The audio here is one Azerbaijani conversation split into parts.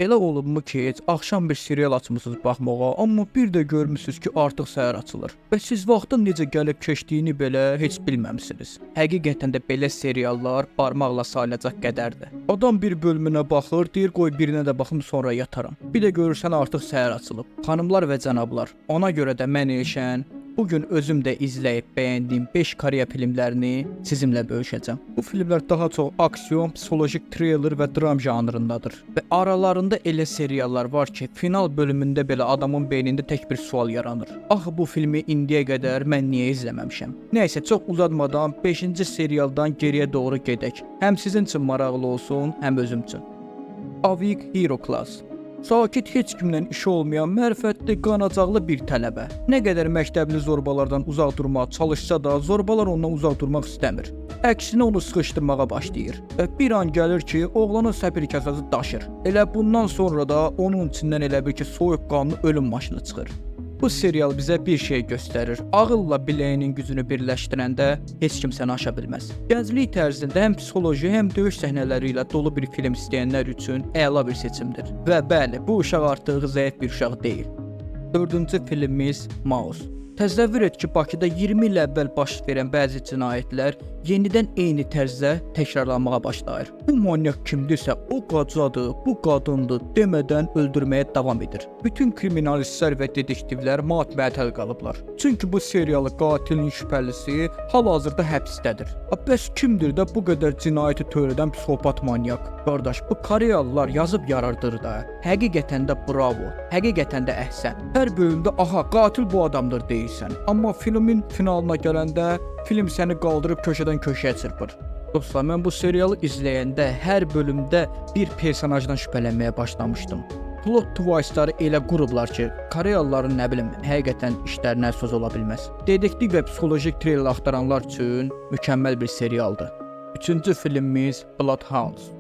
Elə olubmu ki, heç axşam bir serial açmısınız baxmağa, amma bir də görmüsünüz ki, artıq səhər açılır və siz vaxtın necə gəlib keçdiyini belə heç bilməmisiniz. Həqiqətən də belə seriallar barmaqla sayılacaq qədərdir. Adam bir bölümünə baxır, deyir qoy birinə də baxım sonra yataram. Bir də görürsən artıq səhər açılıb. Xanımlar və cənablar, ona görə də mən Elşən bugün özüm də izləyib bəyəndiyim 5 Koreya filmlərini sizinlə bölüşəcəm. Bu filmlər daha çox aksiyon, psixolojik triller və dram janrındadır. Və aralarında elə seriallar var ki, final bölümündə belə adamın beynində tək bir sual yaranır. Axı bu filmi indiyə qədər mən niyə izləməmişəm? Nəysə, çox uzatmadan 5-ci serialdan geriyə doğru gedək. Həm sizin üçün maraqlı olsun, həm özüm üçün. A Week Hero Class. Sakit, heç kimlə işi olmayan, mərifətli, qanacaqlı bir tələbə. Nə qədər məktəbli zorbalardan uzaq durmağa çalışsa da, zorbalar ondan uzaq durmaq istəmir. Əksinə onu sıxışdırmağa başlayır. Və bir an gəlir ki, oğlanın səpir kəsəsi daşır. Elə bundan sonra da onun içindən elə bir ki, soyuqqanlı ölüm maşını çıxır. Bu serial bizə bir şey göstərir. Ağılla biləyinin gücünü birləşdirəndə heç kim səni aşa bilməz. Gənclik tərzində həm psixoloji, həm döyüş səhnələri ilə dolu bir film istəyənlər üçün əla bir seçimdir. Və bəli, bu uşaq artıq zəif bir uşaq deyil. 4-cü filmimiz Mouse. Təsəvvür et ki, Bakıda 20 il əvvəl baş verən bəzi cinayətlər yenidən eyni tərzdə təkrarlanmağa başlayır. Bu manyak kimdirsə, o qacadır, bu qadındır demədən öldürməyə davam edir. Bütün kriminalistlər və detektivlər mat-məətəl qalıblar. Çünki bu serialı qatilin şübhəlisi hal-hazırda həbsdədir. Bəs kimdir də bu qədər cinayəti törədən psixopat manyak? Qardaş, bu Koreyalılar yazıb yarardır da. Həqiqətən də bravo, həqiqətən də əhsən. Hər bölümdə aha, qatil bu adamdır deyirsən. Amma filmin finalına gələndə film səni qaldırıb köşədən köşəyə çırpır. Dostlar, mən bu serialı izləyəndə hər bölümdə bir personajdan şübhələnməyə başlamışdım. Plot twistləri elə qurublar ki, Koreyalıların nə bilim, həqiqətən işlərinə söz ola bilməz. Dedektiv və psixolojik triller axtaranlar üçün mükəmməl bir serialdır. 3-cü filmimiz Bloodhounds.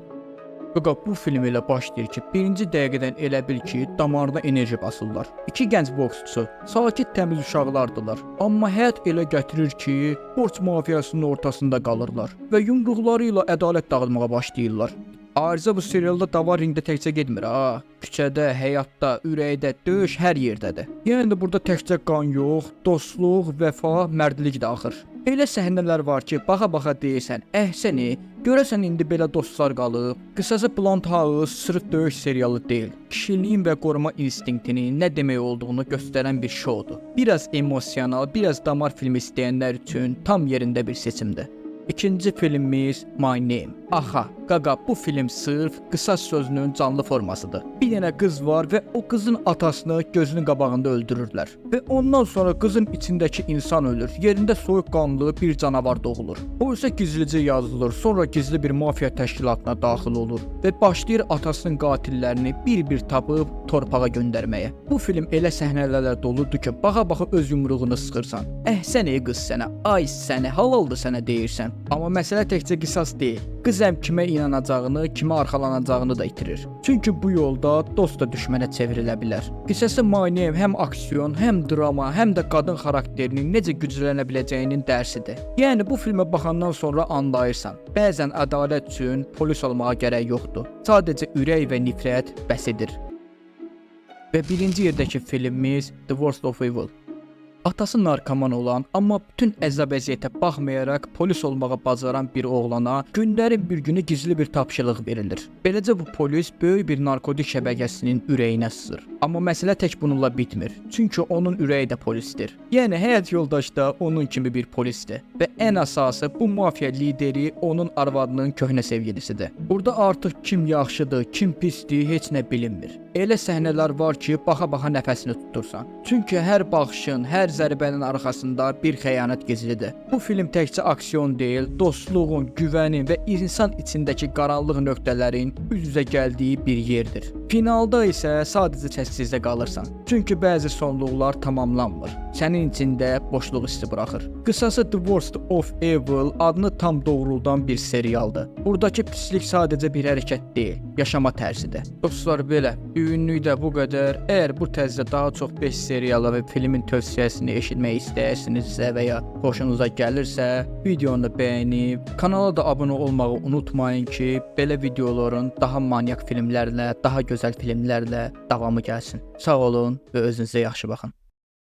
Bu film ilə başlayır ki, birinci dəqiqədən elə bil ki, damarına enerji basırlar. İki gənc boksçu, sakit təmiz uşaqlardılar. Amma həyat elə gətirir ki, borc mafiyasının ortasında qalırlar və yumruqları ilə ədalət dağıtmağa başlayırlar. Ayrıca bu serialda dava ringdə təkcə getmir ha. Küçədə, həyatda, ürəkdə, döyüş hər yerdədir. Yəni burada təkcə qan yox, dostluq, vəfa, mərdlik də axır. Elə səhnələr var ki, baxa-baxa deyirsən, əhsəni, görəsən indi belə dostlar qalıb. Qısası Bloodhounds sırf döyüş serialı deyil. Kişiliyin və qoruma instinktinin nə demək olduğunu göstərən bir şoudur. Biraz emosional, biraz damar filmi istəyənlər üçün tam yerində bir seçimdir. İkinci filmimiz My Name. Aha, qaqa, bu film sırf qısa sözünün canlı formasıdır. Bir dənə qız var və o qızın atasını gözünün qabağında öldürürlər. Və ondan sonra qızın içindəki insan ölür. Yerində soyuqqanlı bir canavar doğulur. O isə gizlicə yazılır, sonra gizli bir mafiya təşkilatına daxil olur və başlayır atasının qatillərini bir-bir tapıb torpağa göndərməyə. Bu film elə səhnələrlə doludur ki, baxa-baxa öz yumruğunu sıxırsan. Əhsən ey qız sənə, ay sənə, halaldır sənə deyirsən. Amma məsələ təkcə qisas deyil. Qız həm kimə inanacağını, kimə arxalanacağını da itirir. Çünki bu yolda dost da düşmənə çevrilə bilər. Qısası My Name həm aksiyon, həm drama, həm də qadın xarakterinin necə güclənə biləcəyinin dərsidir. Yəni bu filmə baxandan sonra anlayırsan, bəzən ədalət üçün polis olmağa gərək yoxdur. Sadəcə ürək və nifrət bəs edir. Və birinci yerdəki filmimiz The Worst of Evil. Atası narkoman olan, amma bütün əzab-əziyyətə baxmayaraq polis olmağa bacaran bir oğlana günlərin bir günü gizli bir tapşırıq verilir. Beləcə bu polis böyük bir narkotik şəbəkəsinin ürəyinə sızır. Amma məsələ tək bununla bitmir. Çünki onun ürəyi də polisdir. Yəni həyat yoldaşı da onun kimi bir polisdir. Və ən əsası bu mafiya lideri onun arvadının köhnə sevgilisidir. Burada artıq kim yaxşıdır, kim pisdir, heç nə bilinmir. Elə səhnələr var ki, baxa-baxa nəfəsini tutursan. Çünki hər baxışın, hər zərbənin arxasında bir xəyanət gizlidir. Bu film təkcə aksiyon deyil, dostluğun, güvənin və insan içindəki qaranlıq nöqtələrin üz-üzə gəldiyi bir yerdir. Finalda isə sadəcə səssizdə qalırsan. Çünki bəzi sonluqlar tamamlanmır. sənin içində boşluq hissi buraxır. Qısası The Worst of Evil adını tam doğruldan bir serialdır. Buradakı pislik sadəcə bir hərəkət deyil, yaşama tərzidir. Dostlar, belə bugünlük də bu qədər. Əgər bu tərzdə daha çox 5 seriala və filmin tövsiyəsini eşitmək istəyirsinizsə və ya xoşunuza gəlirsə, videonu bəyənib kanala da abunə olmağı unutmayın ki, belə videoların daha manyak filmlərlə, daha gözəl filmlərlə davamı gəlsin. Sağ olun və özünüzə yaxşı baxın.